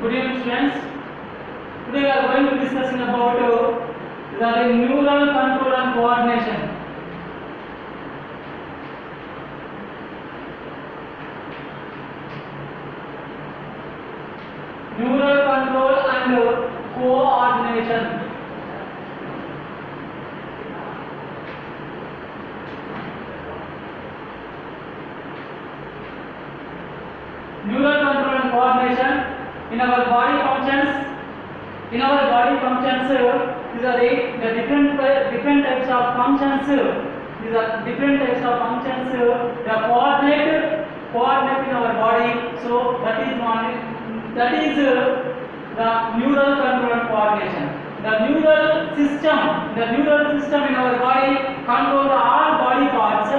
Good evening, students. Today we are going to discussing about the neural control and coordination. Neural control and coordination. Neural control and coordination in our body functions. In our body functions, these are the different types of functions. These are different types of functions. They are coordinate in our body. So that is the neural control and coordination. The neural system in our body controls all body parts.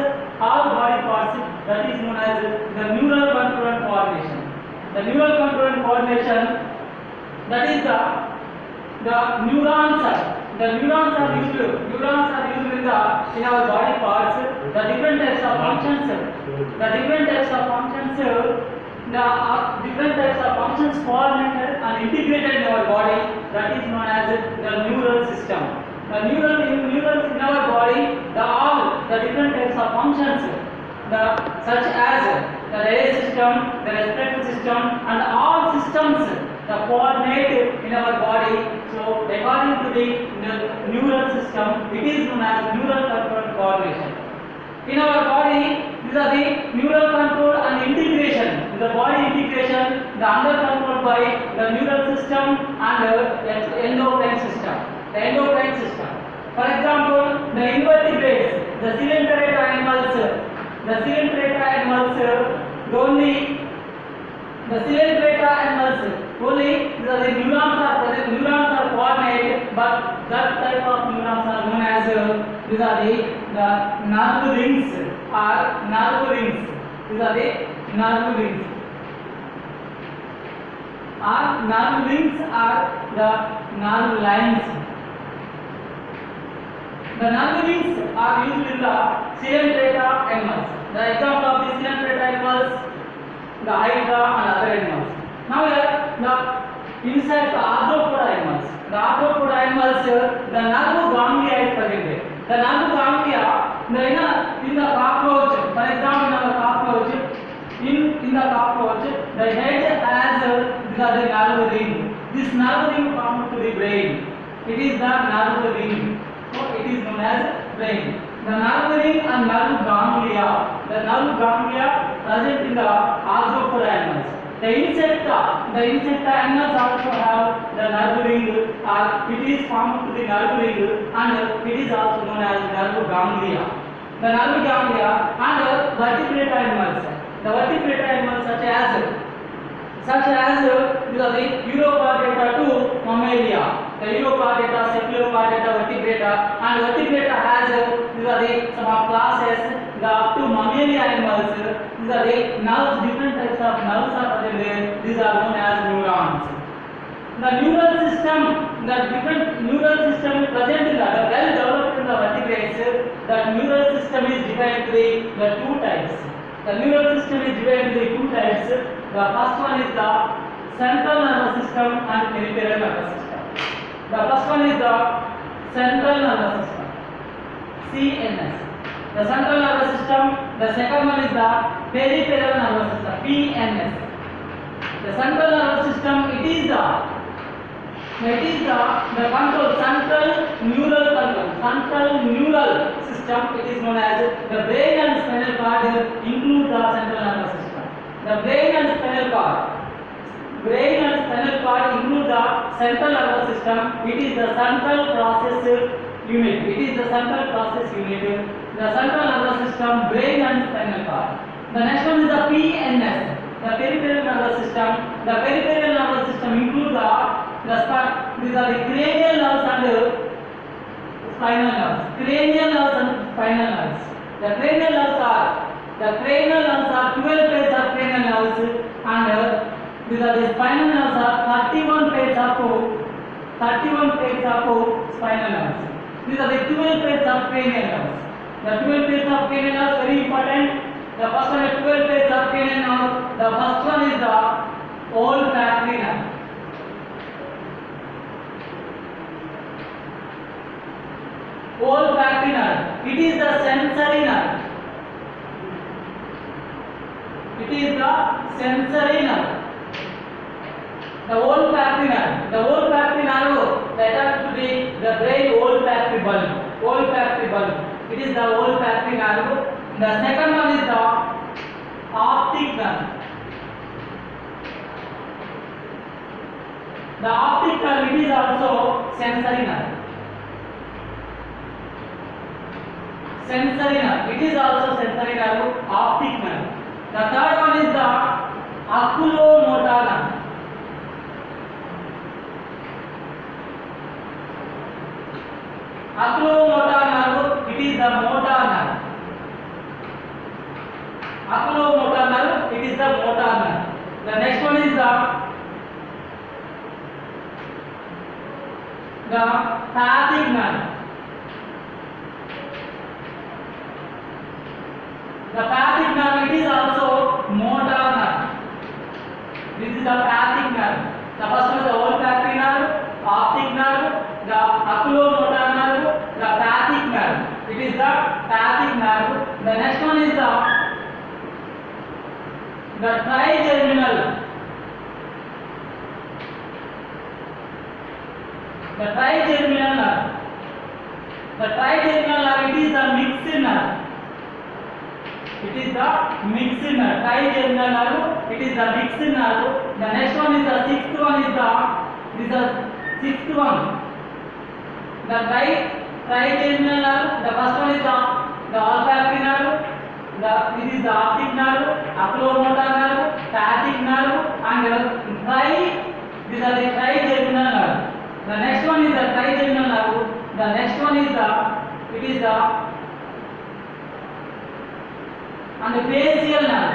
That is known as the neural control and coordination. The neural control and coordination, that is the neurons. The neurons are used in our body parts. The different types of functions. Coordinated and integrated in our body. That is known as the neural system. The neurons in our body, the different types of functions, such as the digestive system, the respiratory system, and all systems that coordinate in our body. So, according to the neural system, it is known as neural control and coordination. In our body, these are the neural control and integration. The body integration, the under controlled by the neural system and the endocrine system. For example, the invertebrates, the ciliate animals, only the neurons are coordinated, but that type of neurons are known as these are the nerve rings. These are the nerve rings. Nerve rings are the nerve lines. The nerve rings are used in the ciliate animals. The example of the ciliate animals, the hydra and other animals. Now the inside the arthropod animals. The arthropod animals, the nerve ganglia is present. The nerve ganglia, in the cockroach, for example, in the cockroach, the head has the nerve ring. This nerve ring comes to the brain. It is the nerve ring. So it is known as brain. The nerve ring and nerve ganglia. The nerve ganglia present in the arthropod animals. The insect animals also have the nerve ring, it is formed to the nerve ring, and it is also known as nerve ganglia. The nerve ganglia and vertebrate animals. The vertebrate animals such as these are the Urochordata to Mammalia. The Urochordata, Cephalochordata, Vertebrata, and Vertebrata has these are the some of classes. The up to Mammalia animals, these are the nerves, different types of nerves are present there. These are known as neurons. The neural system, the different neural system is present in the well developed in the vertebrates. That neural system is divided into the two types. The neural system is divided into two types. The first one is the central nervous system and peripheral nervous system. The first one is the central nervous system, CNS. The central nervous system. The second one is the peripheral nervous system, PNS. The central nervous system, it is the control, central neural system. It is known as the brain and spinal cord include the central nervous system. The brain and spinal cord include the central nervous system. It is the central process unit. The central nervous system, brain and spinal cord. The next one is the PNS, the peripheral nervous system. The peripheral nervous system includes these are the cranial nerves and spinal nerves. The cranial nerves are 12 pairs of cranial nerves, and these are the spinal nerves are 31 pairs of spinal nerves. These are the 12 pairs of cranial nerves. The 12 pairs of cranial nerves very important. The first one is 12 pairs of cranial nerve. The first one is the olfactory nerve. olfactory nerve. It is the sensory nerve. It is the sensory nerve. The olfactory nerve. The olfactory nerve attached to the brain olfactory bulb. Olfactory bulb. It is the olfactory nerve. The second one is the optic nerve. The optic nerve, it is also sensory nerve. Sensory nerve. It is also sensory nerve. Optic nerve. The third one is the oculomotor nerve. Oculomotor nerve, it is the motor nerve. Oculomotor nerve, it is the motor nerve. The next one is the phatic nerve. The phatic nerve, it is also motor nerve. This is the phatic nerve. The first one is the olfactory nerve, optic nerve, the oculomotor nerve, the phatic nerve. It is the phatic nerve. The next one is the trigeminal. The trigeminal nerve. The trigeminal nerve, it is the mixed nerve. It is the mixed nerve. Trigeminal nerve, it is the mixed nerve. The next one is the sixth one is the sixth one. The trigeminal nerve. The first one is the olfactory nerve. This is the optic nerve, oculomotor nerve, phatic nerve, and these are the trigeminal nerve. The next one is the trigeminal nerve. The next one is the facial nerve.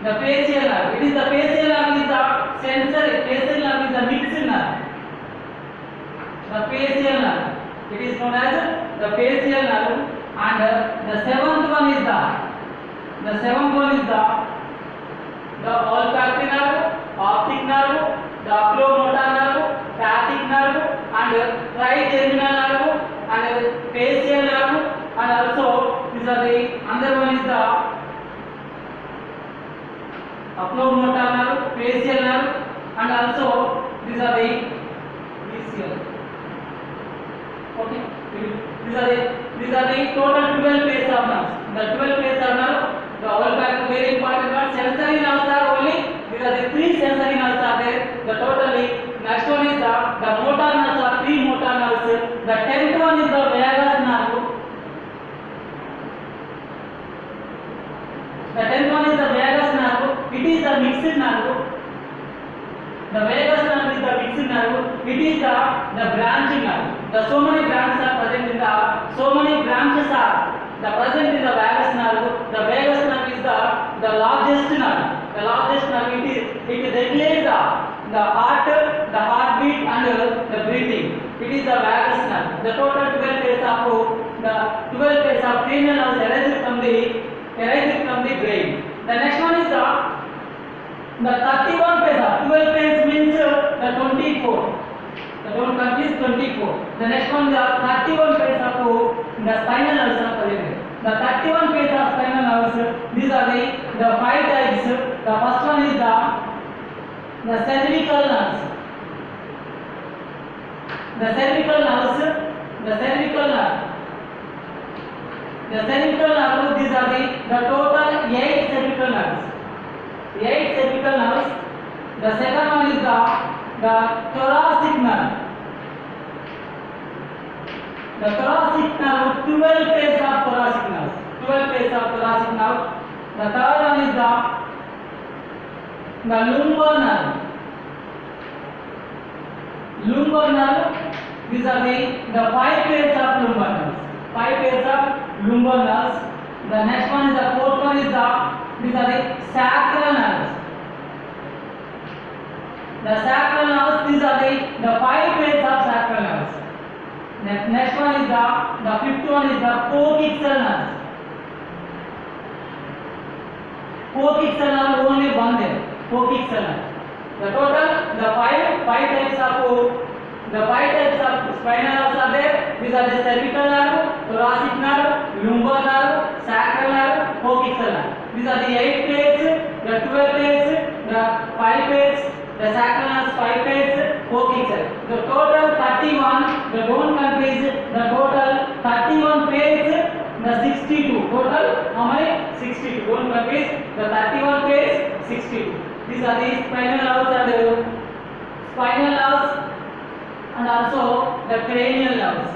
The facial nerve. It is the facial nerve is the sensory. Facial nerve is the mixed nerve. The facial nerve. It is known as the facial nerve. And the seventh one is the olfactory nerve, optic nerve, the oculomotor nerve, phatic nerve, and trigeminal nerve, and facial nerve, and also these are the another one is the oculomotor nerve, facial nerve, and also these are the facial. Okay, these are the total 12 pairs of nerves. The 12 pairs of nerve, the olfactory, very important one. Sensory nerves are only, these are the 3 sensory nerves are there. The totally next one is the motor nerves are 3 motor nerves. The 10th one is the vagus nerve. The 10th one is the vagus nerve. It is the mixed nerve. The vagus nerve is the mixed nerve. It is the branching nerve. So many branches are present in the present in the vagus nerve. The vagus nerve is the largest nerve. The largest nerve, it regulates the heartbeat and the breathing. It is the vagus nerve. The total 12 pairs of cranial nerves arise from the brain. The next one is the 31 pairs. 12 pairs means the 24. Don't confuse 24. The next one is the 31 pairs of the spinal nerves are present. The 31 pairs of spinal nerves. These are the 5 types. The first one is the cervical nerves. The cervical nerve. These are the total 8 cervical nerves. 8 cervical nerves. The second one is the thoracic nerve. The thoracic nerve, 12 pairs of thoracic nerves. 12 pairs of thoracic nerve. The third one is the lumbar nerve. Lumbar nerve. These are the 5 pairs of lumbar nerves. 5 pairs of lumbar nerves. The next one is the fourth one is these are the sacral nerves. The sacral nerves, these are the 5 pairs of sacral nerves. Next one is the fifth one is the coaxial nerves. Coaxial nerve, only one there. Coaxial nerve. The total, the five types of The 5 types of spinal nerves are there. These are the cervical nerve, thoracic nerve, lumbar nerve, sacral nerve, coxal nerve. These are the 8 pairs, the 12 pairs, the 5 pairs, the sacral nerves 5 pairs, coxal. The total 31. The don't confuse. The total 31 pairs. The 62. Total how many? 62. Don't confuse. The 31 pairs, 62. These are the spinal nerves and also the cranial nerves.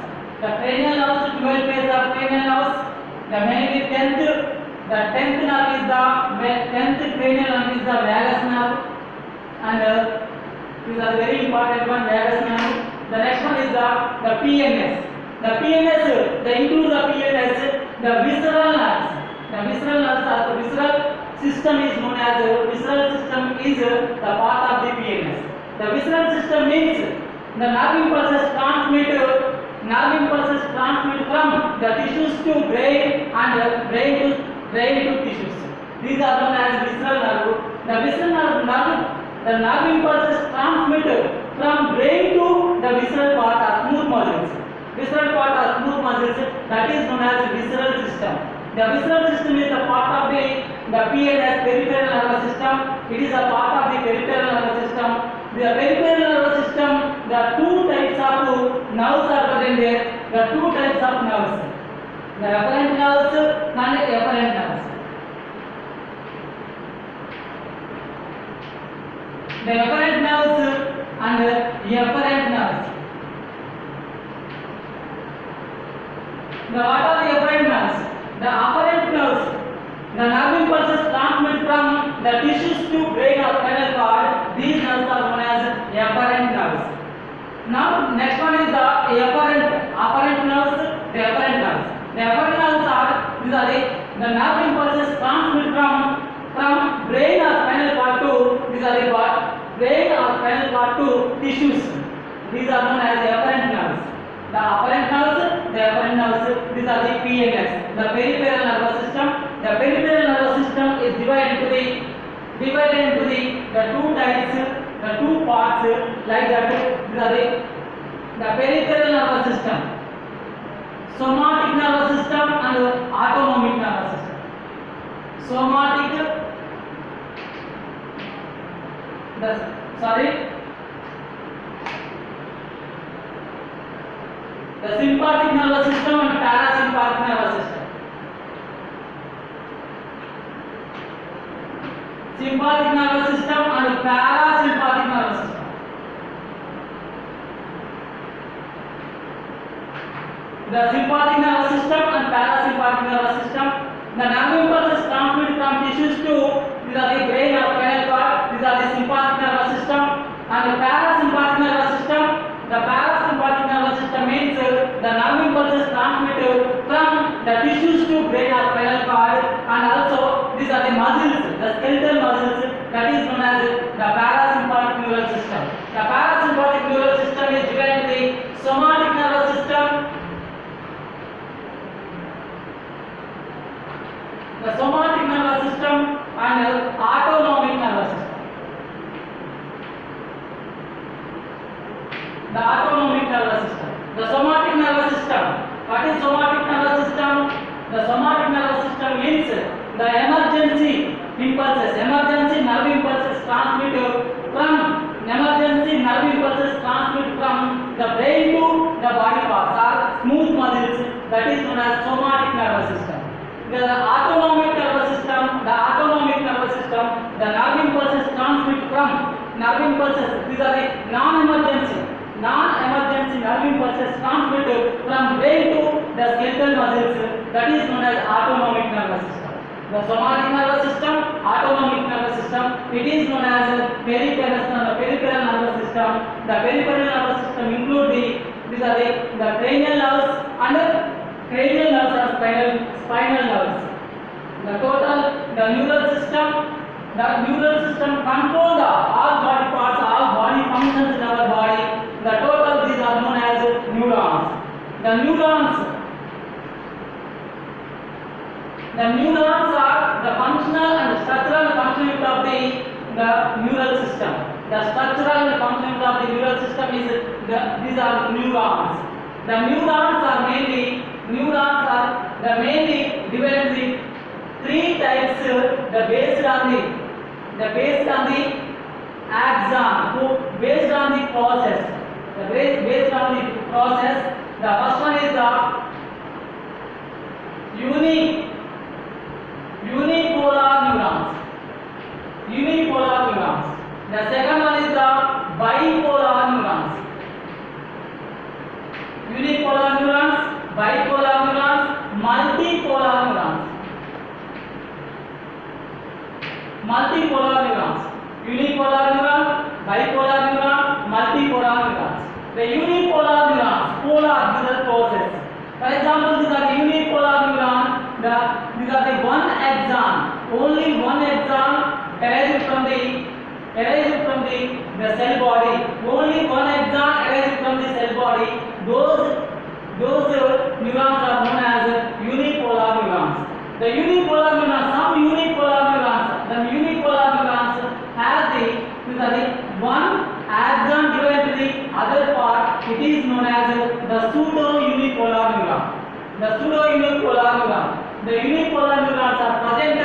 The cranial nerves, 12 pairs of cranial nerves. The mainly 10th nerve is the 10th cranial nerve is the vagus nerve, and these are very important one, vagus nerve. The next one is the PNS. The PNS, they include the PNS, the visceral nerves. The visceral nerves are the visceral system is known as visceral system is the part of the PNS. The visceral system means the nerve impulses transmit from the tissues to brain and brain to tissues. These are known as visceral nerve. The visceral nerve, the nerve impulses transmit from brain to the visceral part or smooth muscles. Visceral part or smooth muscles, that is known as visceral system. The visceral system is a part of the PNS, peripheral nervous system. It is a part of the peripheral nervous system. The peripheral nervous system, the 2 types of nerves are present there. The 2 types of nerves, the afferent nerves and efferent nerves. The afferent nerves and efferent nerves. What are the afferent nerves? The afferent nerves, the nerve impulses transmit from the tissues to brain or spinal cord. These nerves are known as afferent nerves. Now next one is the afferent nerves. The afferent nerves. The afferent nerves are these are the nerve impulses transmit from brain or spinal cord to these are the brain or spinal cord to tissues. These are known as afferent nerves. The afferent nerves, these are the PNS, the peripheral nervous system. The peripheral nervous system is divided into the 2 types, the 2 parts like that. These are the peripheral nervous system, somatic nervous system and autonomic nervous system. The sympathetic nervous system and parasympathetic nervous system. Sympathetic nervous system and parasympathetic nervous system. The sympathetic nervous system and parasympathetic nervous system. The nerve impulses transmit from tissues to these are the brain or spinal cord. These are the sympathetic nervous system and the parasympathetic nervous system. The parasympathetic nervous system means the nerve impulses transmit from the tissues to brain or spinal cord, and also these are the muscles, the skeletal muscles, that is known as the parasympathetic neural system. The parasympathetic neural system is divided into the somatic nervous system, the somatic nervous system and autonomic nervous system. The autonomic nervous system. The somatic nervous system. What is somatic nervous system? The somatic nervous system means the emergency impulses, emergency nerve impulses transmit from the brain to the body parts or smooth muscles, that is known as somatic nervous system. The autonomic nervous system, the nerve impulses transmit from nerve impulses. These are the non-emergency nerve impulses transmit from brain to the skeletal muscles, that is known as autonomic nervous system. The somatic nervous system, autonomic nervous system, it is known as peripheral nervous system. The peripheral nervous system include these are the cranial nerves and cranial nerves are spinal nerves. The neural system control all body parts, all body functions in our body. The total these are known as neurons. The neurons are the functional and structural function of the neural system. The structural component of the neural system is these are neurons. The neurons are mainly divided into three types. Based on the axon, based on the process. Based on the process. The first one is the unipolar neurons. The second one is the bipolar neurons. Unipolar neurons, bipolar neurons, multipolar neurons. Unipolar neuron, bipolar neuron, multipolar neurons. The unipolar neurons, polar, these are process. For example, these are the unipolar neuron. These are the one axon, only one axon arises from the cell body. Only one axon arises from the cell body. Those neurons are known as unipolar neurons. The unipolar neurons, some unipolar neurons, have the one axon divided to the other part. It is known as the pseudo-unipolar neuron. The unipolar neurons are present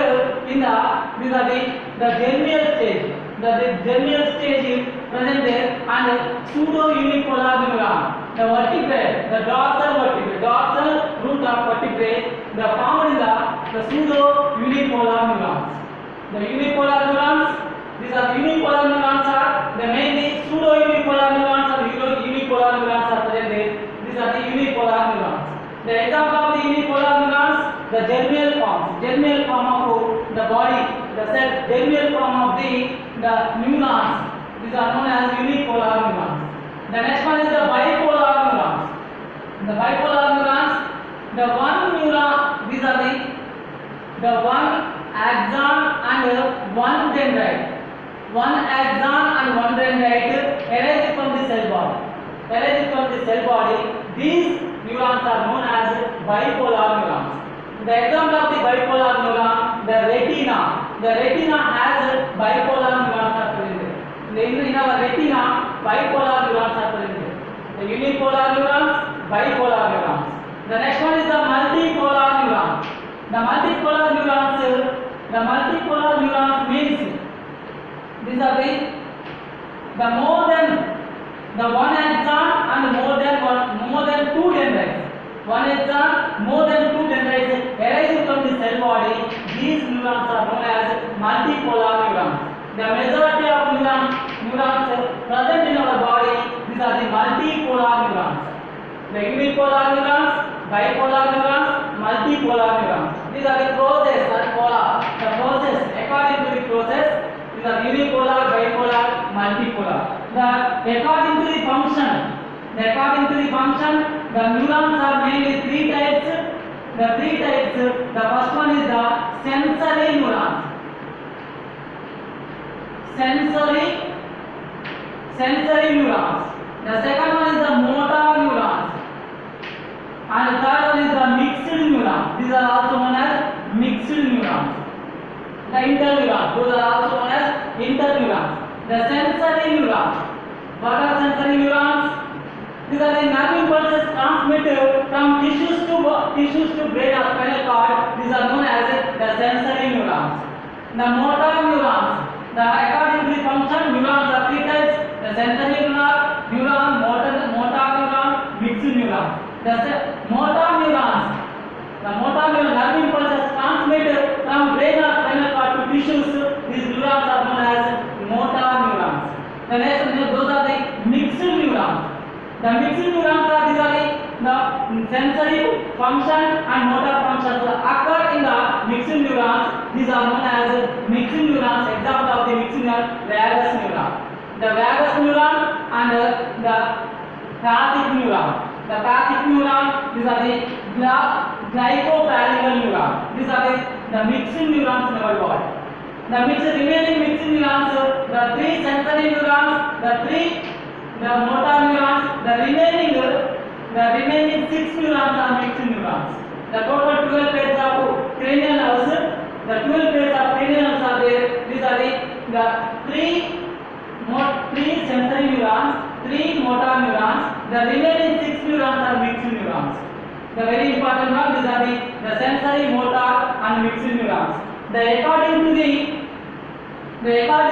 in the germinal stage. The germinal stage is present there, and pseudo-unipolar neuron, the vertebrate, the dorsal root of vertebrate, the found in the pseudo-unipolar neurons. The unipolar neurons, these are unipolar neurons are the mainly pseudo-unipolar neurons or unipolar neurons are present there. These are the unipolar neurons. The example of the unipolar neurons, the germinal form of the body, the cell, germinal form of the neurons. These are known as unipolar neurons. The next one is the bipolar neurons. The bipolar neurons, the one neuron, these are the one axon and one dendrite. One axon and one dendrite arise from the cell body. These neurons are known as bipolar neurons. The example of the bipolar neuron, the retina. The retina has bipolar neurons are present. In our retina, bipolar neurons are present. The unipolar neurons, bipolar neurons. The next one is the multipolar neurons. The multipolar neurons means these are the more than the one axon and more than two dendrites. One axon, more than two dendrites arising from the cell body. These neurons are known as multipolar neurons. The majority of neurons present in our body, these are the multipolar neurons. The unipolar neurons, bipolar neurons, multipolar neurons. These are the process and polar. The process, according to the process, these are unipolar, bipolar, multipolar. According to the function, the neurons are mainly three types. The first one is the sensory neurons. Sensory neurons. The second one is the motor neurons. And the third one is the mixed neurons. These are also known as mixed neurons. The interneurons, those are also known as interneurons. The sensory neurons. What are sensory neurons? These are the nerve impulses transmitted from tissues to brain or spinal cord. These are known as the sensory neurons. The motor neurons. According to the function, neurons are three types: the sensory neuron, motor neuron, mixed neuron. The motor neurons, nerve impulses transmitted from brain or spinal cord to tissues. These neurons are known as motor neurons. The next, those are the mixed neurons. The mixed neurons are the sensory function and motor functions occur in the mixed neurons. These are known as mixed neurons. Example of the mixed neuron, vagus neuron. The vagus neuron and the pathic neuron. The pathic neuron, these are the glycophalangeal neuron. These are the mixed neurons in our body. The remaining mixed neurons, the three sensory neurons, the motor neurons, the remaining 6 neurons are mixed neurons. The total 12 pairs of cranial nerves, the 12 pairs of cranial nerves are there. These are the three sensory neurons, three motor neurons. The remaining six neurons are mixed neurons. The very important one, these are the sensory, motor, and mixed neurons. According to the these are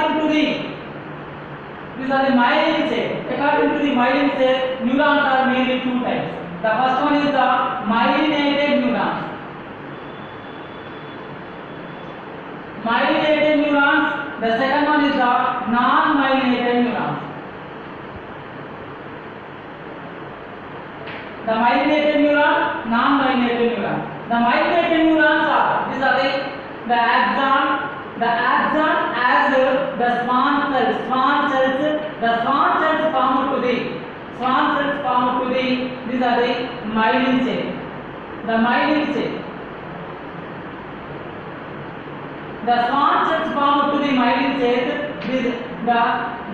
the myelin cell. According to the myelin cell, neurons are mainly two types. The first one is the myelinated neurons. Myelinated neurons. The second one is the non-myelinated neurons. The myelinated neuron, non-myelinated neuron. The myelinated neurons are these are the axon. The axon as the Schwann cells. The Schwann cells form to the these are the myelin cell. The myelin cell. The Schwann cells form to the myelin cell.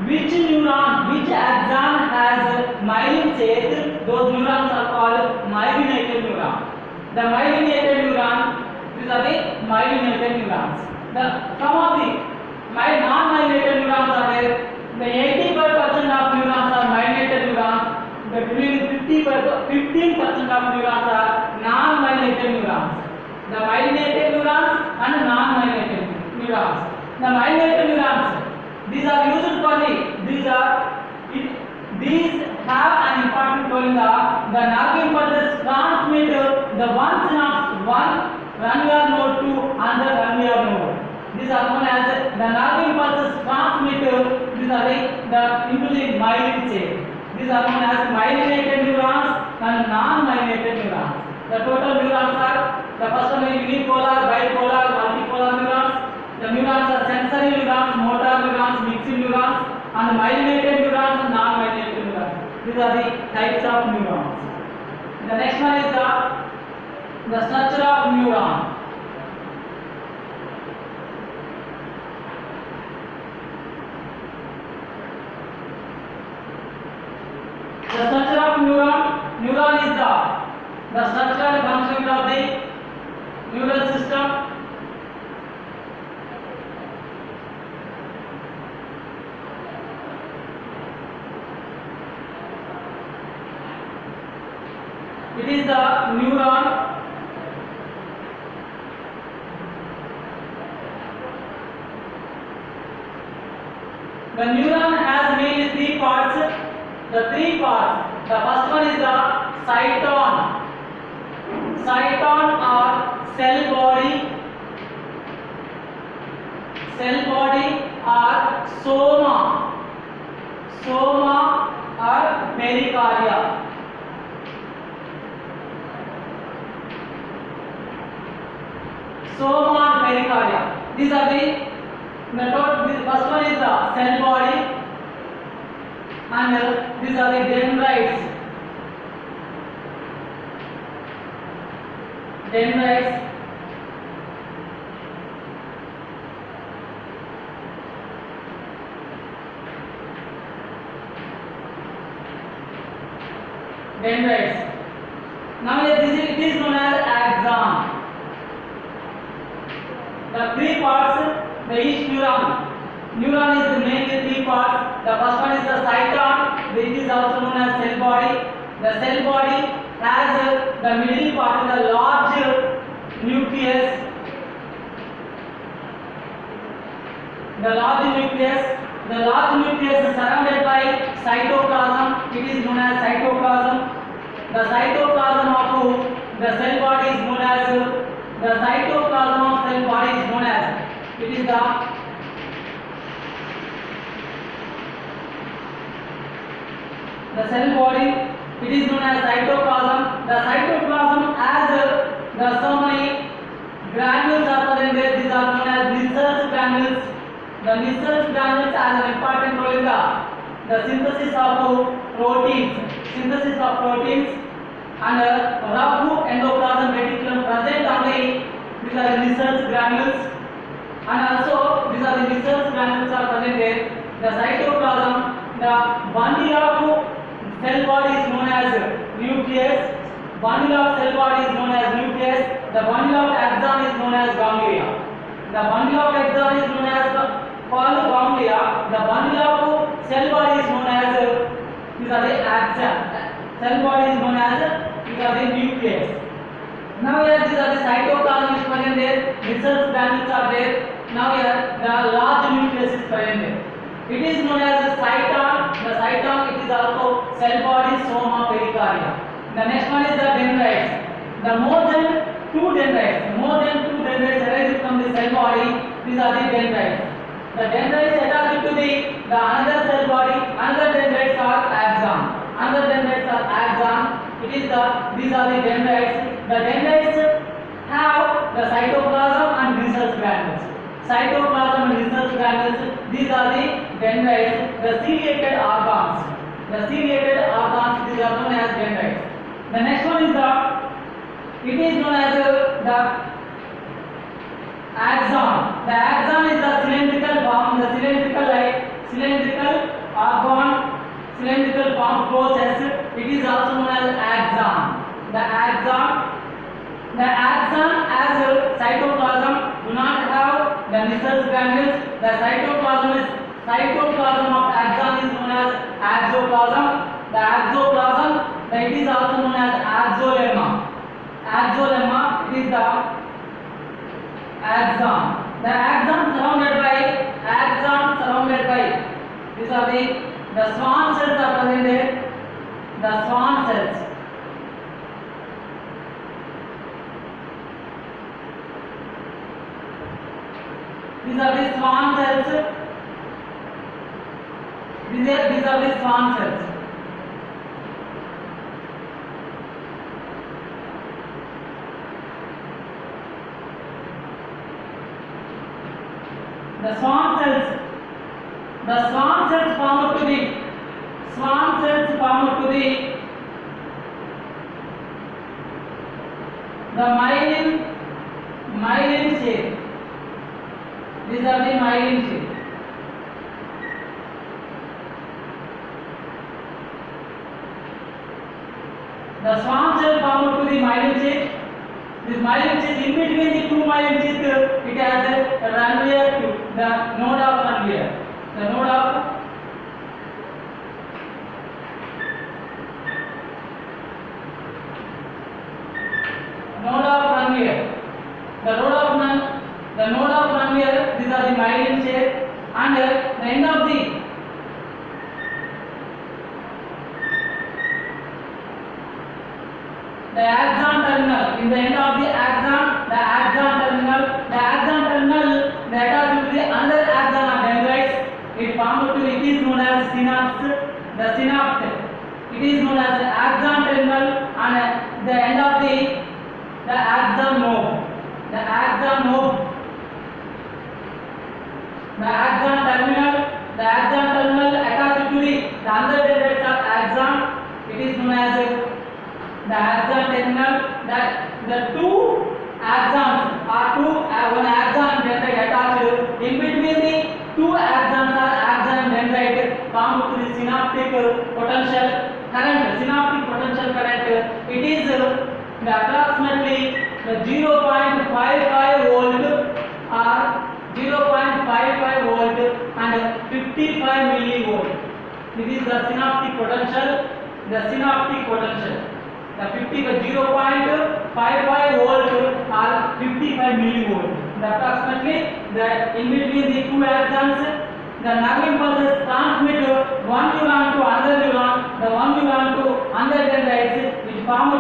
Which neuron, which axon has myelin cell, those neurons are called myelinated neuron. The myelinated neuron, these are the myelinated neurons. Some of the non-myelinated neurons are there. The 85% of neurons are myelinated neurons. The remaining 15% of neurons are non-myelinated neurons. The myelinated neurons and non-myelinated neurons. The myelinated neurons, these are used for these have an important role in the nerve impulses transmit the one granular node to another granular node. These are known as the nerve impulses transmit these are into the myelin cell. These are known as myelinated neurons and non-myelinated neurons. The total neurons are the first one is unipolar, bipolar, multipolar neurons. The neurons are sensory neurons, motor neurons, mixed neurons, and myelinated neurons and non-myelinated neurons. These are the types of neurons. The next one is the structure of neuron. The structure of neuron is the structure and function of the neural system. It is the neuron. The neuron has mainly three parts. The three parts. The first one is the cyton. Cyton or cell body. Cell body or soma. Soma or pericardia. Soma and pericardia. These are the first one is the cell body, and these are the dendrites. Dendrites. Now it is known as axon. The three parts, each neuron is mainly three parts. The first one is the cyton, which is also known as cell body. The cell body has the middle part is the large nucleus. The large nucleus is surrounded by cytoplasm. It is known as cytoplasm. The cytoplasm of the cell body is known as the cytoplasm of cell body is known as it is the cell body. It is known as cytoplasm. The cytoplasm has so many granules are present there. These are known as Nisser's granules. The Nisser's granules has an important role in the synthesis of proteins. And rough endoplasm reticulum present on these are the Nisser's granules, and also these are the Nisser's granules are present there. The cytoplasm, the bundle of cell body is known as nucleus. Bundle of cell body is known as nucleus. The bundle of axon is known as ganglia. The bundle of axon is known as called ganglia. The bundle of These are the axon. Cell body is known as these are the nucleus. Now here these are the cytoplasm is present there. Vessels granules are there. Now here the large nucleus is present there. It is known as the cyton. The cyton it is also cell body soma pericardia. The next one is the dendrites. The more than two dendrites arise from the cell body. These are the dendrites. The dendrites attached to the another cell body. Another dendrites are axon. Another dendrites are axon. It is these are the dendrites. The dendrites have the cytoplasm and vessels granules. Cytoplasm and vessels granules. These are the dendrites. The ciliated organs. The ciliated organs. These are known as dendrites. The next one is it is known as the axon. The axon is the cylindrical form. The cylindrical organ, cylindrical form process. It is also known as axon. The axon as cytoplasm do not have the vessels granules. The cytoplasm of axon is known as axoplasm. The axoplasm, it is also known as axolemma. Axolemma is the axon. The axon surrounded by these are the Schwann cells are present there. The Schwann cells. These are the Schwann cells. These are the Schwann cells. The Schwann cells form to the myelin shape. These are the myelin shape. The Schwann cell form to the myelin shape. This myelin sheath, in between the two myelin sheath, it has a Ranvier tube, the node of Ranvier. The node of Ranvier. The node of Ranvier, these are the myelin shape, and the end of the axon terminal. In the end of the axon terminal, that attached to the another axon of dendrites, it formed to it is known as synapse. The synapse, it is known as the axon terminal, and the end of the axon node. The axon terminal attached to the other dendrites of axon. It is known as the axon terminal. The two axons are one axon dendrite attached. In between the two axons are axon dendrite formed to the synaptic potential current. It is approximately 0.55 volt or 0.55 volt and 55 millivolt. This is the synaptic potential. The 0.55 volt or 55 millivolt. Approximately in between the two axons, the nerve impulses transmit one neuron to another neuron. The one neuron to another dendrites, which form to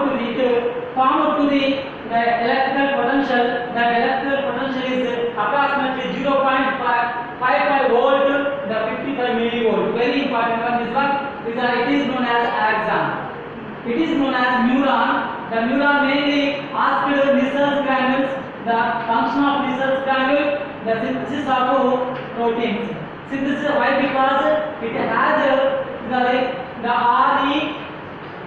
the electrical potential. That electrical potential is approximately 0.55 volt, the 55 millivolt. Very important one. It is known as axon. It is known as neuron. The neuron mainly asks vessels granules. The function of vessels granule, the synthesis of proteins. Synthesis, why? Because it has the RE,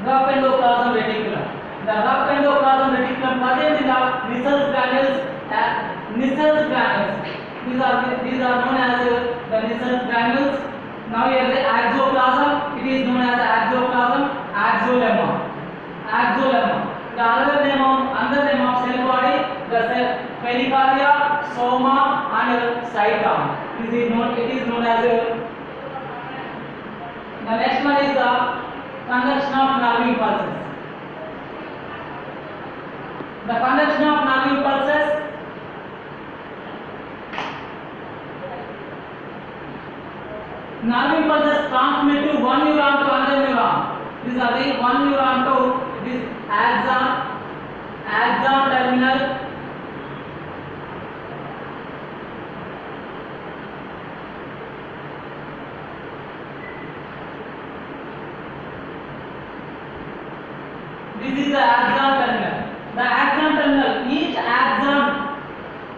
rough endoplasm reticulum. The rough endoplasm reticulum present in the vessels granules. These are known as the vessels granules. Now here the axoplasm. It is known as axoplasm, axolemma. The other name of cell body, the cell pericardia, soma, and cyton. It is known as the next one is the conduction of nerve impulses. The conduction of nerve impulses transmit to one neuron to another neuron. These are the one neuron to this axon terminal, this is the axon terminal. The axon terminal, each axon,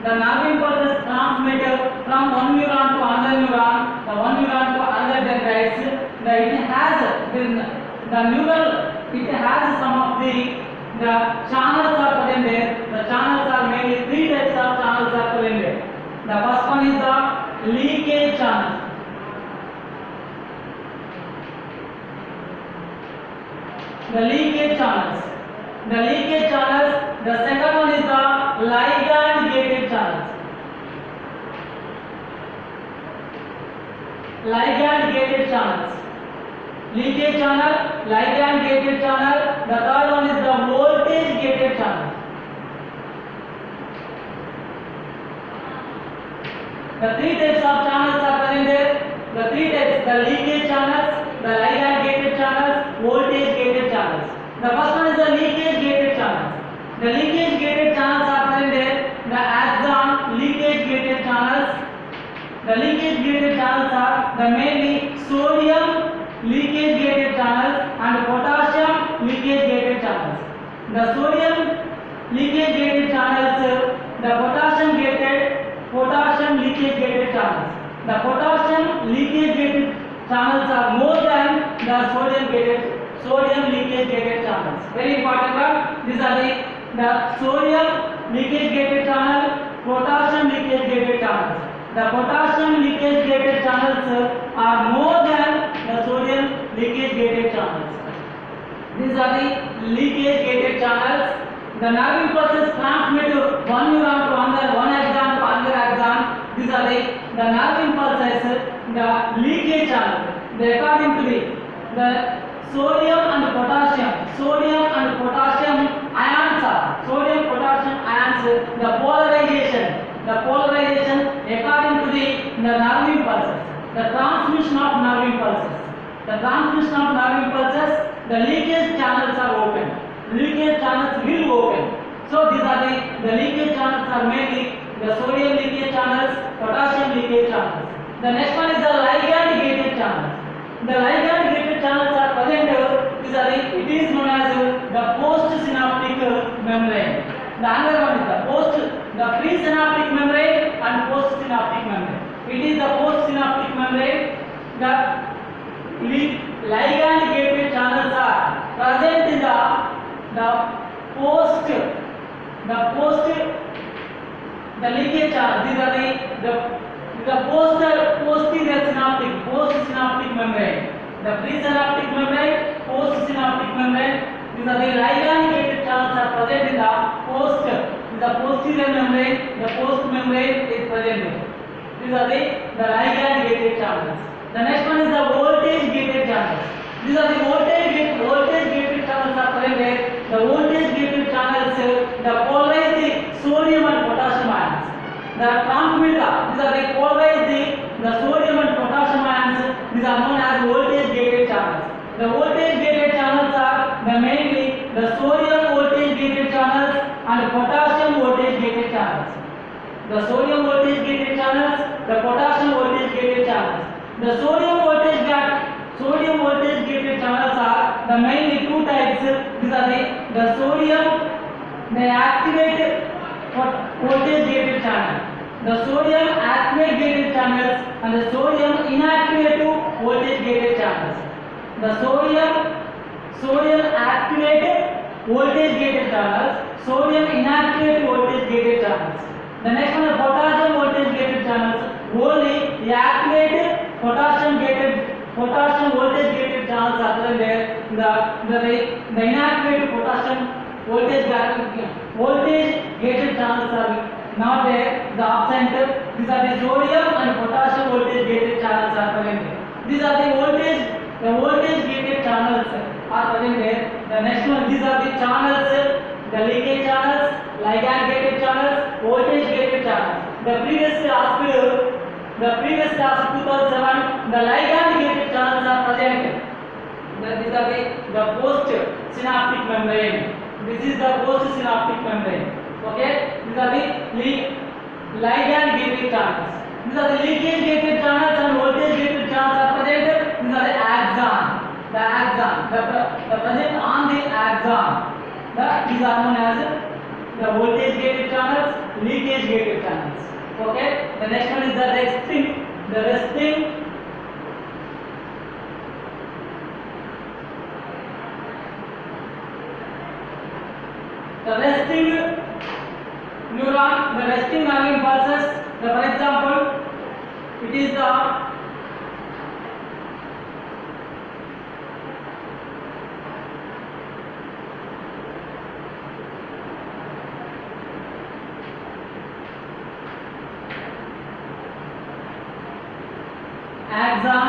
the nerve impulses transmitted from one neuron to another neuron. The one neuron to another dendrites. It has some of the channels are present there. The channels are mainly three types of channels are present there. The first one is the leakage channels. The leakage channels. The second one is the ligand gated channels. Leakage channel, ligand gated channel. The third one is the voltage gated channel. The three types of channels are present there. The three types: the leakage channels, the ligand gated channels, voltage gated channels. The first one is the leakage gated channels. The leakage gated channels are present there. The axon leakage gated channels. The leakage gated channels are the mainly sodium leakage gated channels and potassium leakage gated channels. The sodium leakage gated channels, the potassium leakage gated channels. The potassium leakage gated channels are more than the sodium leakage gated channels. Very important one. These are the sodium leakage gated channel, potassium leakage gated channels. The potassium leakage gated channels are more than the sodium leakage gated channels. These are the leakage gated channels. The nerve impulses transmit one neuron to another, one axon to another axon. These are the nerve impulses, the leakage channel. They according to the sodium and potassium ions are the polarization according to the nerve impulses, the transmission of nerve impulses. The leakage channels are open. Leakage channels will open. So these are the leakage channels are mainly the sodium leakage channels, potassium leakage channels. The next one is the ligand gated channels. The ligand gated channels are present. It is known as the postsynaptic membrane. The other one is the presynaptic membrane and postsynaptic membrane. It is the postsynaptic membrane. The ligand gated channels are present in the leakage channel. These are the posterior postsynaptic membrane. The presynaptic membrane, postsynaptic membrane. These are the ligand gated channels are present in the posterior membrane. The post membrane is present. These are the ligand gated channels. The next one is the voltage gated channels. These are the voltage gated channels are present there. The voltage gated channels polarize the sodium and potassium ions. The transmitter, these are the polarize the sodium and potassium ions. These are known as voltage gated channels. The voltage gated channels are mainly the sodium voltage gated channels and potassium voltage gated channels. The sodium voltage gated channels, the potassium voltage gated channels. The sodium voltage gated channels are the mainly two types. These are the sodium activate voltage gated channel. The sodium activate gated channels and the sodium inactivate voltage gated channels. The sodium activate voltage gated channels, sodium inactivate voltage gated channels. The next one is potassium voltage gated channels. Only activate potassium voltage gated channels are there. The inactivated potassium voltage gated channels are not there. The absent. These are the sodium and potassium voltage gated channels are present. These are the voltage gated channels are present there. The next one, these are the channels, the leakage channels, ligand gated channels, voltage gated channels. The previous class 2007, the ligand gated channels are present. These are the post synaptic membrane. This is the post synaptic membrane. Okay, these are the ligand gated channels. These are the leakage gated channels and voltage gated channels are present. These are the axon. The present on the axon. These are known as the voltage gated channels, leakage gated channels. Okay. The next one is the resting. The resting neuron, the resting nerve impulses. For example, it is the axon,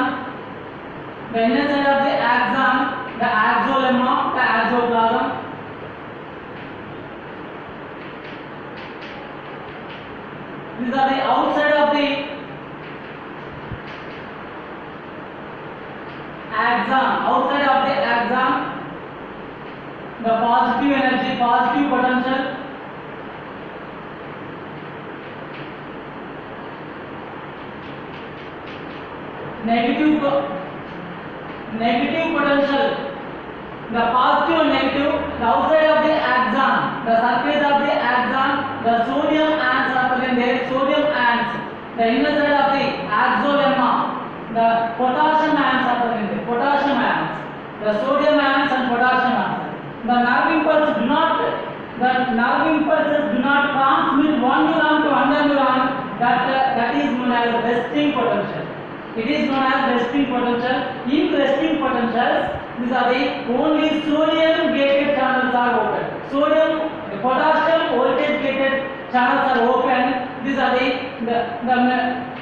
the inner side of the axon, the axolemma, the axoplasm. These are the outside of the axon, outside of the axon, the positive energy, positive potential. Negative potential, the positive and negative, the outside of the axon, the surface of the axon, the sodium ions are present there, sodium ions, the inner side of the axolemma, the potassium ions are present there, potassium ions, the sodium ions and potassium ions. The nerve impulses do not transmit one neuron to another neuron, that is known as resting potential. It is known as resting potential. In resting potentials, these are the only sodium gated channels are open. Sodium, potassium voltage gated channels are open. These are the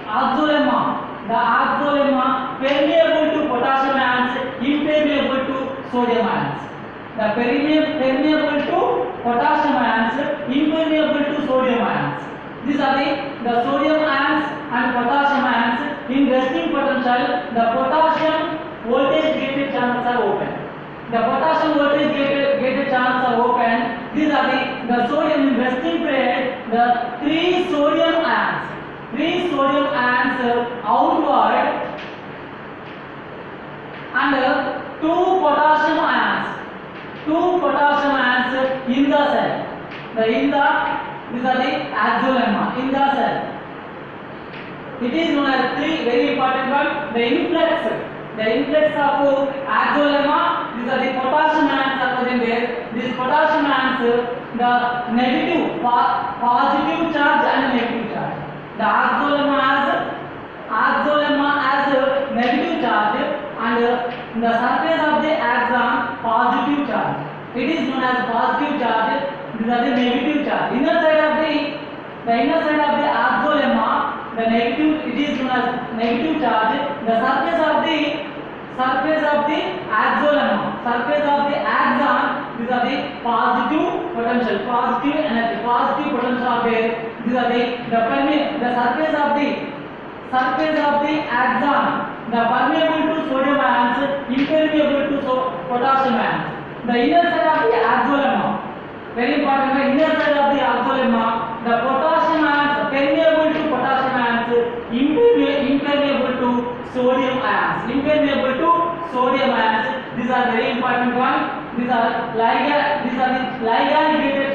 axolemma. The axolemma permeable to potassium ions, impermeable to sodium ions. The permeable to potassium ions, impermeable to sodium ions. These are the sodium ions and potassium ions. In resting potential, the potassium voltage gated channels are open. The potassium voltage gated channels are open. These are the sodium in resting period. The three sodium ions outward and two potassium ions in the cell. These are the axolemma in the cell. It is known as three very important one. The influx of axolemma. These are the potassium ions are present there. These potassium ions, the negative, positive charge and negative charge. The axolemma has negative charge and the surface of the axon positive charge. It is known as positive charge. These are the negative charge. The inner side of the axolemma, the negative, it is known as negative charge. The surface of the axolemma, surface of the axon, these are the positive potential, positive energy, positive potential are there. These are the surface of the axon, the permeable to sodium ions, impermeable to potassium ions. The inner side of the axolemma, very important, the inner side of the axolemma, the potassium ions permeable to potassium ions, impermeable to sodium ions, These are very important one. These are the ligand gated,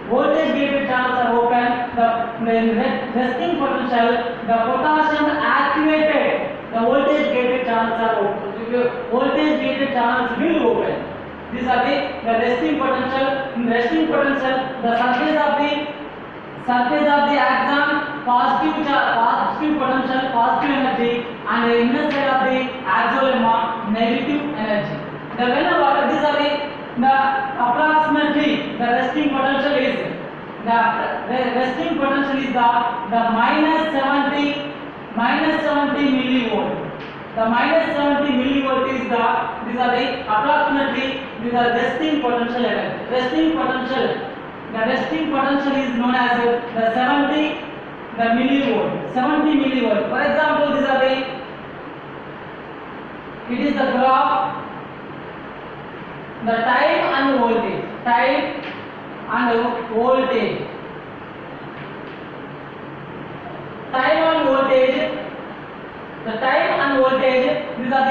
voltage gated channels are open. The resting potential, the potassium activated, the voltage gated channels are open. Voltage gated channels will open. These are the resting potential. In resting potential, the surface of the axon, positive potential, positive energy, and the inner side of the axolemma, negative energy. Whenever these are the approximately the resting potential is the minus 70 millivolt. The minus 70 millivolt is the, these are the approximately, these are resting potential energy. Resting potential, the resting potential is known as the 70 the millivolt. 70 millivolt. For example, these are the, it is the graph, the time and voltage. Time and voltage. Time and voltage. The time and voltage, these are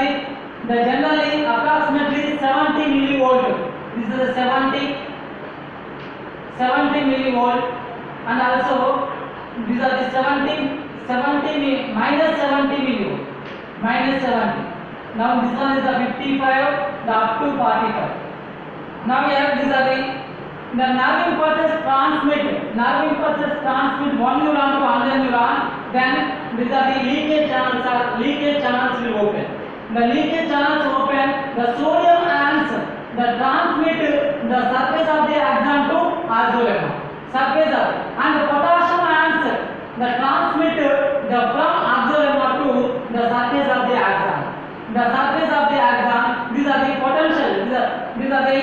the generally approximately 70 millivolt. This is a 70 millivolt, and also these are the 70 minus 70 millivolt, minus 70. Now this one is the 55, the up to 45. Now here these are the nerve impulses transmit. Nerve impulses transmit one neuron to another neuron. Then these are the leakage channels. Leakage channels will open. The leakage channels open. The sodium ions the transmit the surface of the axon to axolemma. Surface of, and the potassium ions the transmit the from axolemma to the surface of the axon. The surface of the axon. These are the potential. These are the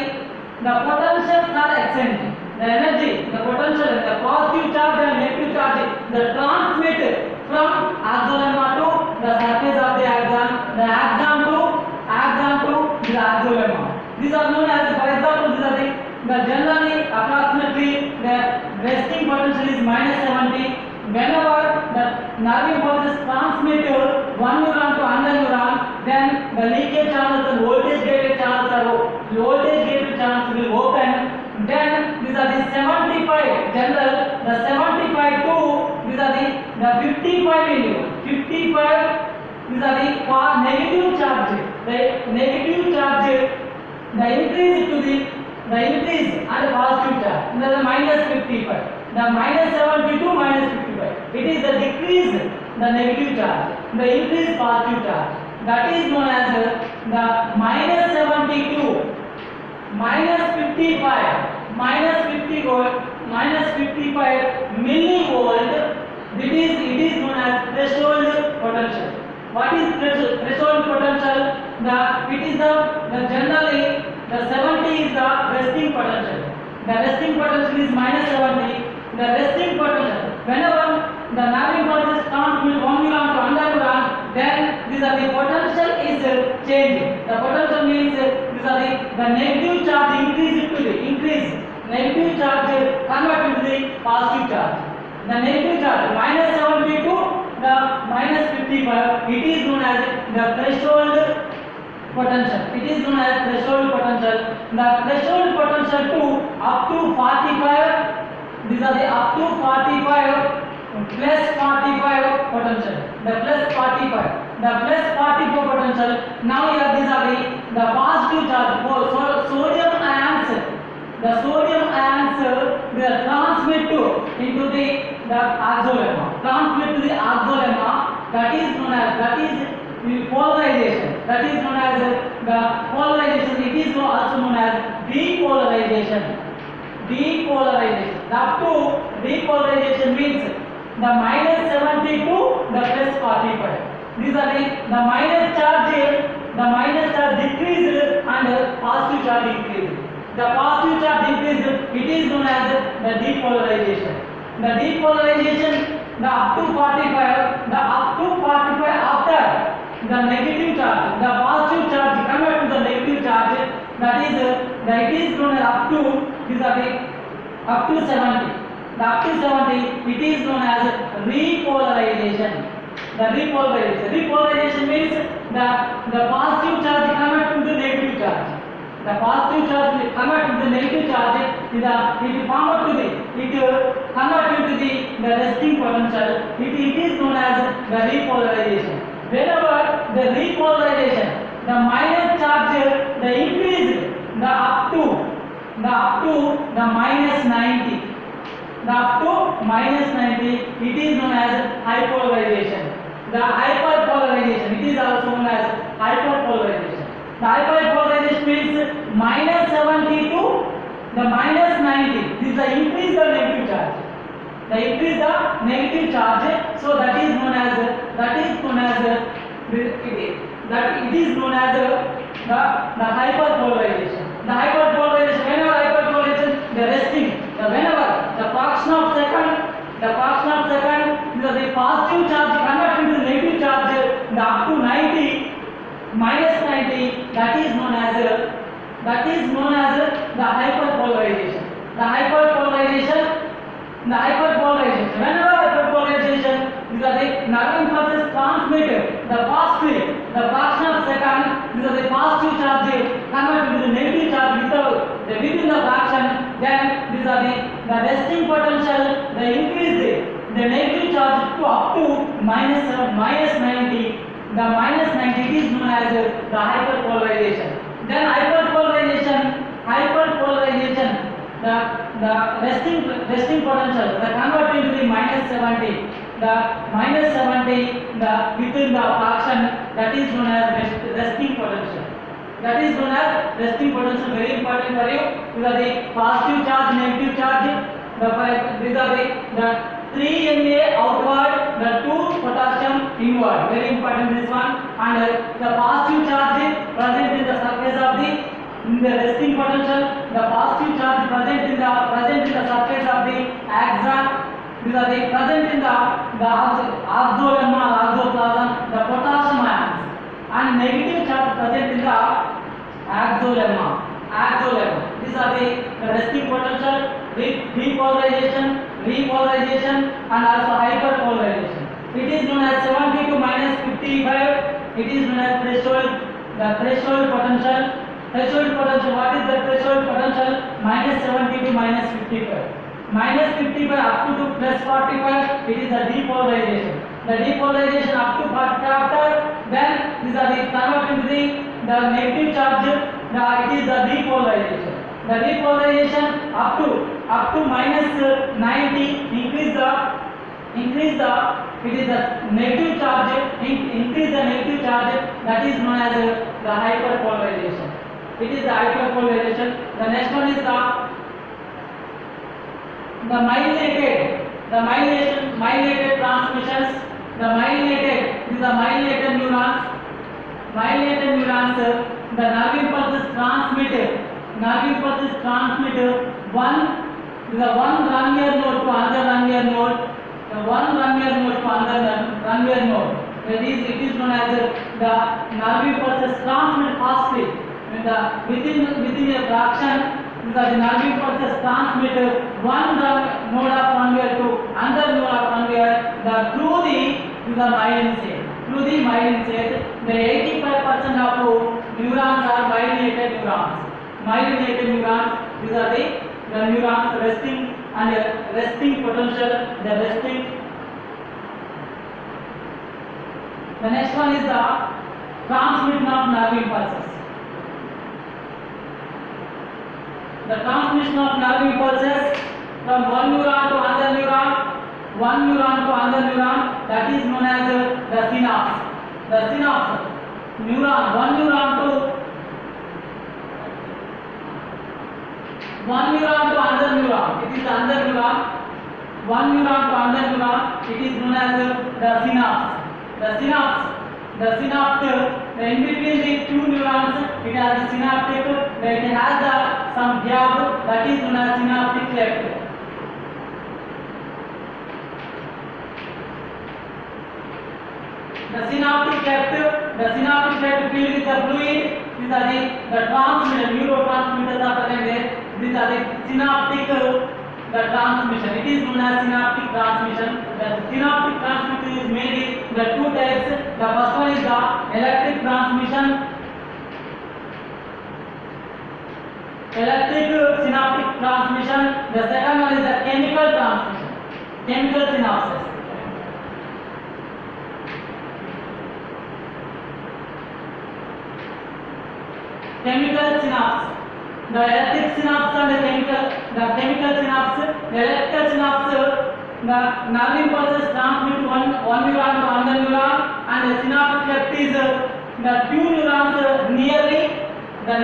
potentials are exchanging. The energy, the potential, the positive charge and negative charge, the transmit from axolemma to the surface of the axon, the axon to the axolemma. These are known as, for example, these are the generally approximately the resting potential is minus 70. Whenever the nerve impulses transmit one neuron to another neuron, then the leakage channels and voltage gated channels will open. Then these are the 75 general, the 75 to these are the 55 millivolt. 55, these are the negative charge. The negative charge, the increase to the increase and the positive charge. These are the minus 55. The minus 70 to minus 55. It is the decrease, the negative charge. The increase positive charge. That is known as the minus 72. Minus 55, minus 55 millivolt. It is known as threshold potential. What is threshold potential? It is the generally the 70 is the resting potential. The resting potential is minus 70. The resting potential. Whenever the nerve impulses transmit one neuron to another neuron, then these are the potential is changing. The potential means these are the negative charge increase. Negative charge convert to the positive charge. The negative charge minus 70 to the minus 55. It is known as the threshold potential. It is known as threshold potential. The threshold potential to up to 45. These are the up to 45 plus 45 potential. The plus 45. The plus 44 potential. Now here these are the positive charge. Sodium ions. The sodium ions they are transmit into the axolemma. Transmit to the axolemma. That is known as polarization. That is known as the polarization. It is also known as depolarization. Depolarization. Up to depolarization means the minus 70 to the plus 45. These are the minus charge decreased and positive charge increased. The positive charge increased, it is known as the depolarization. The depolarization, the up to 45 after the negative charge, the positive charge convert to the negative charge, that is known as up to, these are up to 70. The up to 70, it is known as repolarization. The repolarization means the positive charge convert to the negative charge. The positive charge will convert to the negative charge. It convert to the resting potential. It is known as the repolarization. Whenever the repolarization, the minus charge, the increase, the up to the minus 90. The up to minus 90, it is known as hypolarization. The hyperpolarization, it is also known as hyperpolarization. The hyperpolarization means minus 70 to the minus 90. This is the increase the negative charge. The increase the negative charge. So that is known as that it is known as the hyperpolarization. The hyperpolarization, whenever hyperpolarization, the resting, whenever the fraction of second, the positive charge convert into the negative charge, the up to 90, minus 90, that is known as the hyperpolarization. The hyperpolarization, whenever hyperpolarization, these are the nerve impulses transmitted, the fraction of second, these are the positive charge convert into the negative charge within the fraction, then these are the resting potential, they increase the negative charge to up to minus 90. The minus 90 is known as the hyperpolarization. Then hyperpolarization, the resting potential, the convert into the minus 70. The minus 70, within the fraction, that is known as resting potential. That is known as resting potential. Very important for you. These are the positive charge, negative charge. These are the 3 Na outward, the 2 potassium inward. Very important this one. And the positive charge present in the surface of the resting potential. The positive charge present in the surface of the axon. These are the present in the oxolemma or oxoplasm, the potassium ions, and negative charge present in the axolemma. These are the resting potential, repolarization, and also hyperpolarization. It is known as 70 to minus 55. It is known as threshold. The threshold potential. What is the threshold potential? Minus 70 to minus 55. Minus 55 up to plus 45. It is the depolarization. The depolarization up to 45. Then these are the convert into the negative charge. It is the depolarization. The depolarization up to minus 90, increase the it is the negative charge, increase the negative charge, that is known as the hyperpolarization. It is the hyperpolarization. The next one is the myelinated transmissions. The myelinated neurons. The nerve impulses transmit one Ranvier node to another Ranvier node. One Ranvier node to another Ranvier node. It is known as the nerve impulses transmit fastly. Within a fraction, the nerve impulses transmit one node of Ranvier to another node of Ranvier through the myelin sheath. The 85% of neurons are myelinated neurons. These are the neurons resting and resting potential. The next one is the transmission of nerve impulses. The transmission of nerve impulses from one neuron to another neuron, that is known as the synapse. One neuron to another neuron. It is another neuron. One neuron to another neuron. It is known as the synapse. The synapse. In between the two neurons, it has a synaptic. It has some gap, that is known as synaptic cleft. The synaptic cleft filled with the fluid. These are the neurotransmitters are present there. These are the synaptic transmission. It is known as synaptic transmission. The synaptic transmission is mainly the two types. The first one is the electric transmission. Electric synaptic transmission. The second one is the chemical transmission. Chemical synapses. Chemical synapse. The electric synapse and the chemical synapse. The electrical synapse, the nerve impulses transmit one neuron to another neuron, and the synaptic cleft is the two neurons nearly. The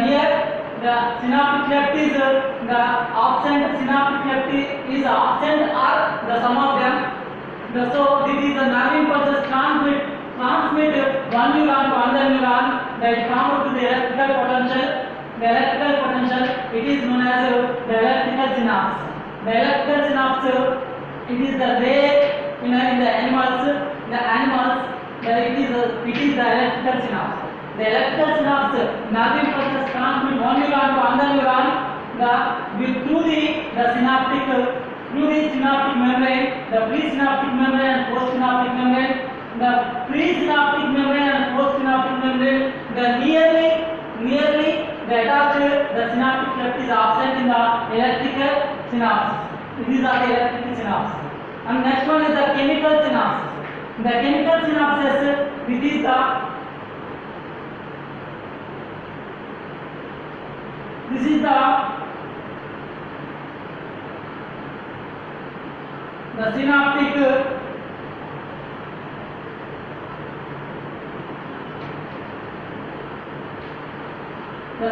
synaptic cleft is the absent. Synaptic cleft is absent or the sum of them. So this is the nerve impulses transmit transmit one neuron to another neuron, that convert to the electrical potential. The electrical potential, it is known as the electrical synapse. The electrical synapse, it is the way in the animals, that it is the electrical synapse. The electrical synapse, nerve impulses transmit one neuron to another neuron, through the synaptic membrane, the presynaptic membrane and postsynaptic membrane. The presynaptic membrane and postsynaptic membrane, the nearly attached, the synaptic cleft is absent in the electrical synapses. These are the electrical synapses. And next one is the chemical synapses. The chemical synapses, this is the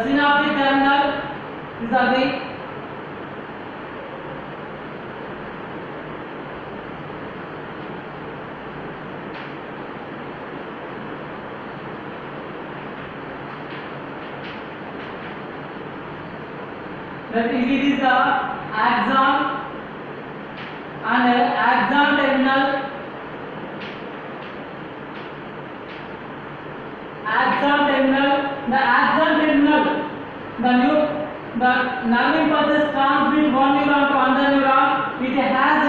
synaptic terminal. These are the it is the axon and axon terminal. The axon terminal, the nerve impulses transmit one neuron to another neuron. It has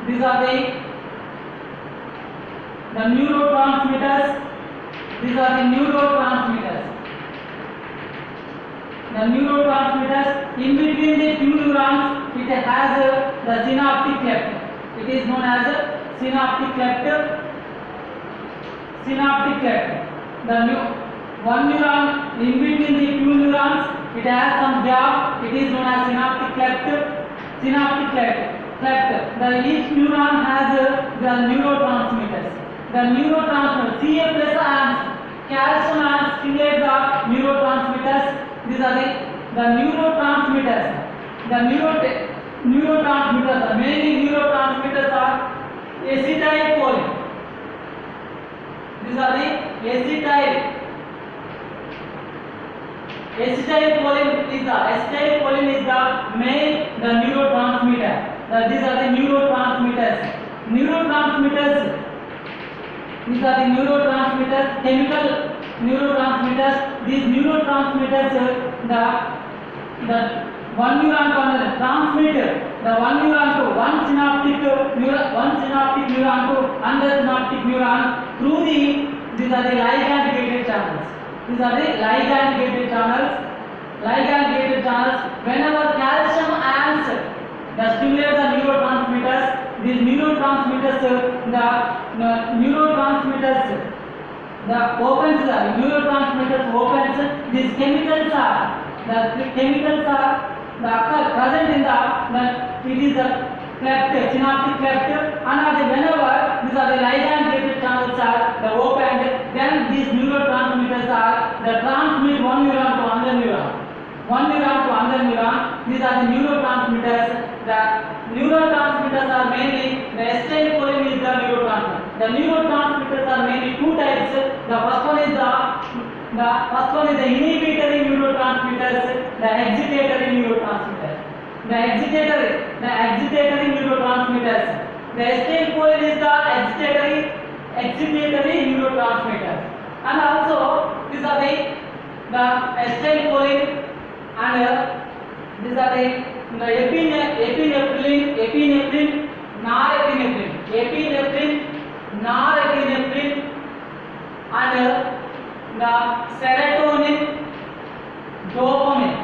these are the neurotransmitters. These are the neurotransmitters. The neurotransmitters, in between the two neurons, it has the synaptic cleft. It is known as synaptic cleft. One neuron in between the two neurons, it has some gap. It is known as synaptic cleft. Each neuron has the neurotransmitters. The neurotransmitters, Ca plus ions, calcium ions stimulate the neurotransmitters. These are the neurotransmitters. Neurotransmitters, mainly neurotransmitters are acetylcholine. These are the acetylcholine is the main neurotransmitter. These are the neurotransmitters. These are the neurotransmitters, chemical neurotransmitters. These neurotransmitters, the one neuron to another transmit the one neuron to one synaptic neuron to another synaptic neuron through these are the ligand gated channels. Whenever calcium ions stimulate the neurotransmitters, these neurotransmitters opens. These chemicals are present in it is the cleft, synaptic cleft, and whenever these are the ligand gated channels are opened, then these neurotransmitters are transmit one neuron to another neuron. These are the neurotransmitters. The neurotransmitters are mainly the acetylcholine is the neurotransmitter. The neurotransmitters are mainly two types. The first one is the inhibitory neurotransmitters, the excitatory neurotransmitters. The excitatory neurotransmitters. The acetylcholine is the excitatory neurotransmitters. And also these are the acetylcholine and these are the epinephrine, norepinephrine, and the serotonin, dopamine.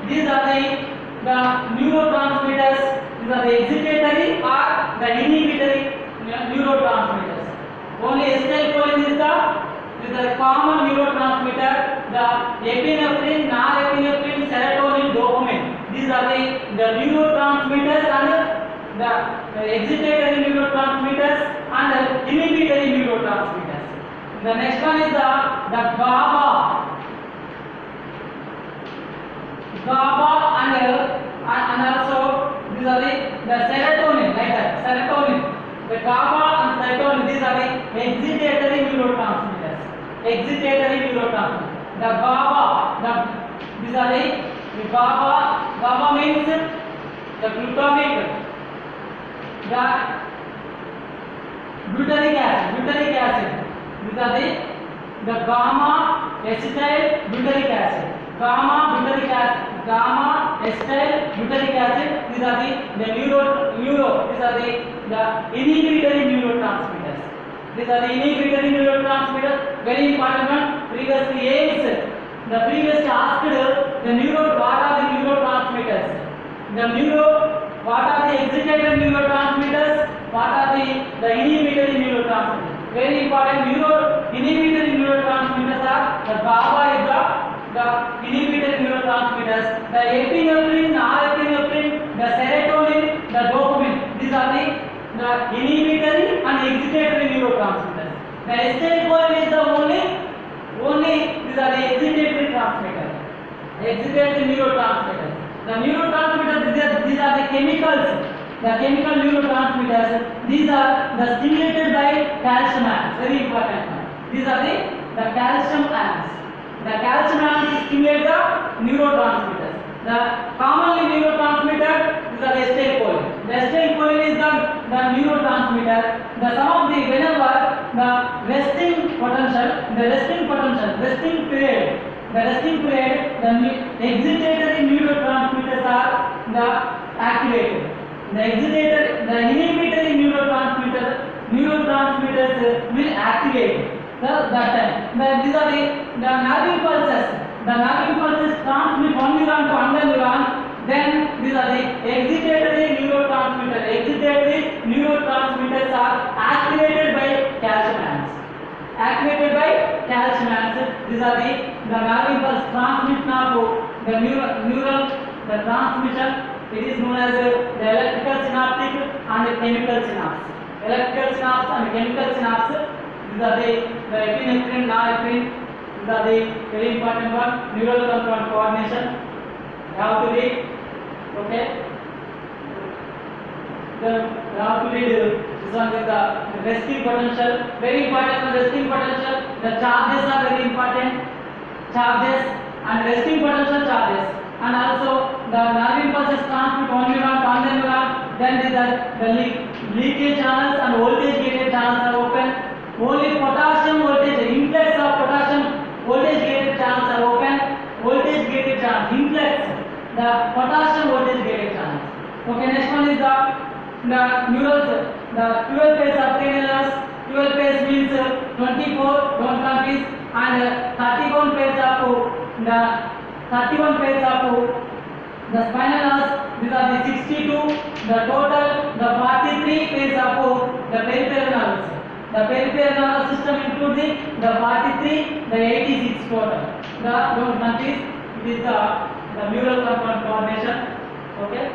These are the neurotransmitters. These are the excitatory or the inhibitory neurotransmitters. Only acetylcholine is the common neurotransmitter. The epinephrine, norepinephrine, serotonin, dopamine. These are the neurotransmitters and the excitatory neurotransmitters and the inhibitory neurotransmitters. The next one is the GABA. GABA and also these are the serotonin, like that, serotonin. The GABA and serotonin, these are the excitatory neurotransmitters. Excitatory neurotransmitters. The GABA, these are the GABA. GABA means the glutamic, the glutaric acid. These are the gamma acetyl glutaric acid. Gamma acetyl glutaric acid. These are the neuro. These are the inhibitory neurotransmitters. These are the inhibitory neurotransmitters. Very important one. Previously aims. The previous asked the neuro. What are the neurotransmitters? What are the excitatory neurotransmitters? What are the inhibitory neurotransmitters? Very important. Inhibitory neurotransmitters are the GABA is the inhibitory neurotransmitters. The epinephrine, norepinephrine, the serotonin, the dopamine. These are the inhibitory and excitatory neurotransmitters. The acetylcholine is the only these are the excitatory transmitters. Excitatory neurotransmitters. The neurotransmitters, these are the chemicals. The chemical neurotransmitters, these are the stimulated by calcium ions. Very important one. These are the calcium ions. The calcium ions stimulate the neurotransmitters. The commonly neurotransmitter, these are the acetylcholine. The acetylcholine is the neurotransmitter. Some of the whenever the resting period, the excitatory neurotransmitters are the activated. The inhibitory neurotransmitters will activate that time. These are the nerve impulses. The nerve impulses transmit one neuron to another neuron. Then these are the excitatory neurotransmitters. Excitatory neurotransmitters are activated by calcium ions. These are the nerve impulse transmit now to the neural transmission. It is known as the electrical synaptic and the chemical synapse. Electrical synapse and chemical synapse. These are the epinephrine, norepinephrine. These are the very important one. Neural control and coordination. You have to read. Okay. You have to read this one is the resting potential. Very important resting potential. The charges are very important. Charges and resting potential charges. And also the nerve impulses transmit one neuron to another neuron. Then the leakage channels and voltage gated channels are open. Only potassium voltage, influx of potassium voltage gated channels are open. Voltage gated channels, influx, the potassium voltage gated channels. Okay, next one is the neurals, the 12 pairs of cranials. 12 pairs means 24, don't confuse, and 31 pairs of the spinal nerves. These are the 62. The total, the 43 pairs of the peripheral nerves. The peripheral nervous system includes the 43, the 86 total. Don't confuse. It is the neural control coordination. Okay.